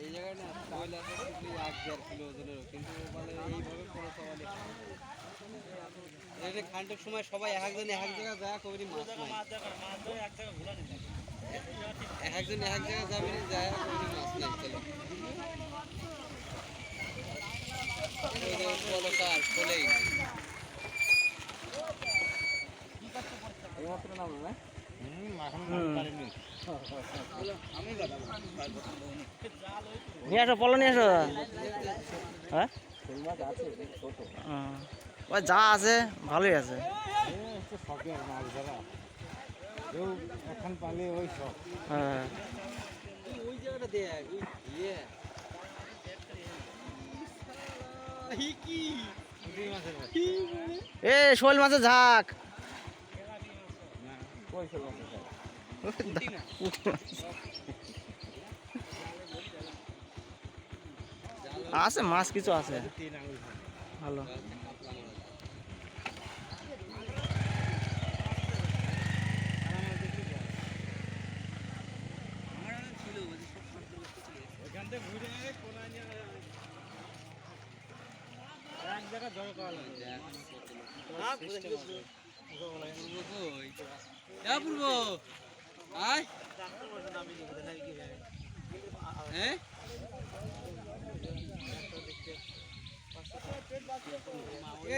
এই জায়গায় না শৈল আছে শুধু 1-1.5 কিলো ওজনেরও, কিন্তু বলে এইভাবে কোনো সওয়ালে এটা খানটার সময় সবাই এক একজন এক জায়গায় যায় কবি মাছ নাই, এক একজন এক জায়গায় যাবে যায় কবি মাছ নাই। চলো পলকার খোলেই এইমাত্র নাম না নিয়ে আসো, পলো নিয়ে আসো। হ্যাঁ ওই যা আছে ভালোই আছে। শখের মাছ ধরা কেউ এখন পালে ওই শখ। হ্যাঁ ওই জায়গাটা দেখ ইয়ে এ শোল মাছের ঝাঁক আছে, মাছ কিছু আছে ভালো।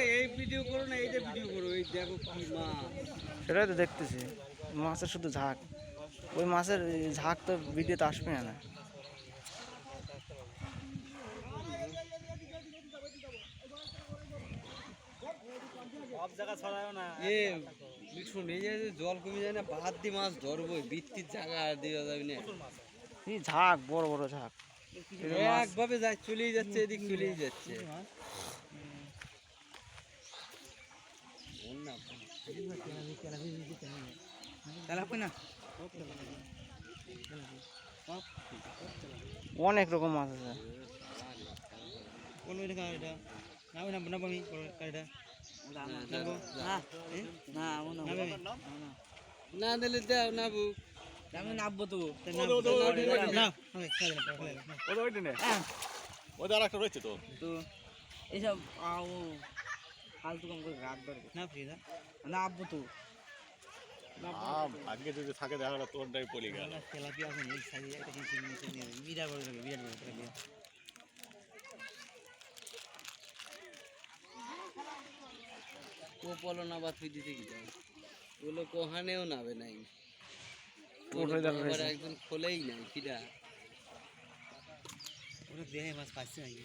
এই ভিডিও করো না, এইটা ভিডিও করো, এই দেখো কি মাছ। সেটাই তো দেখতেছি, মাছের শুধু ঝাঁক। ওই মাছের ঝাঁক তো ভিডিওতে আসবে না। জল কমে যায় না, বাদ দিয়ে মাছ ধরবো, বৃত্তির জায়গা আর দেওয়া যাবে না। এই ঝাঁক বড় বড় ঝাঁক একভাবে যায়, চলেই যাচ্ছে, এদিক চলেই যাচ্ছে। অনেক রকম মাছ আছে। না দিলে দেও না বুক আমি নামবো তো। এইসব ফালতু কম করে রাত ধরবে না, ফিরা না আব্বু তো ভাগ্যে যদি থাকে দেখা গেল তোরটাই পলি গেল। তেলাপিয়া আছে নীল সাইজে, এটা কিন্তু বিরাট বড় লাগে, বিরাট বড় তেলাপিয়া। ও পলো না বা তুই দিতে কি যাও, ওগুলো কোহানেও নাবে নাই, একদম খোলেই নাই ফিরা। ওরা দেহে মাছ পাচ্ছে নাকি?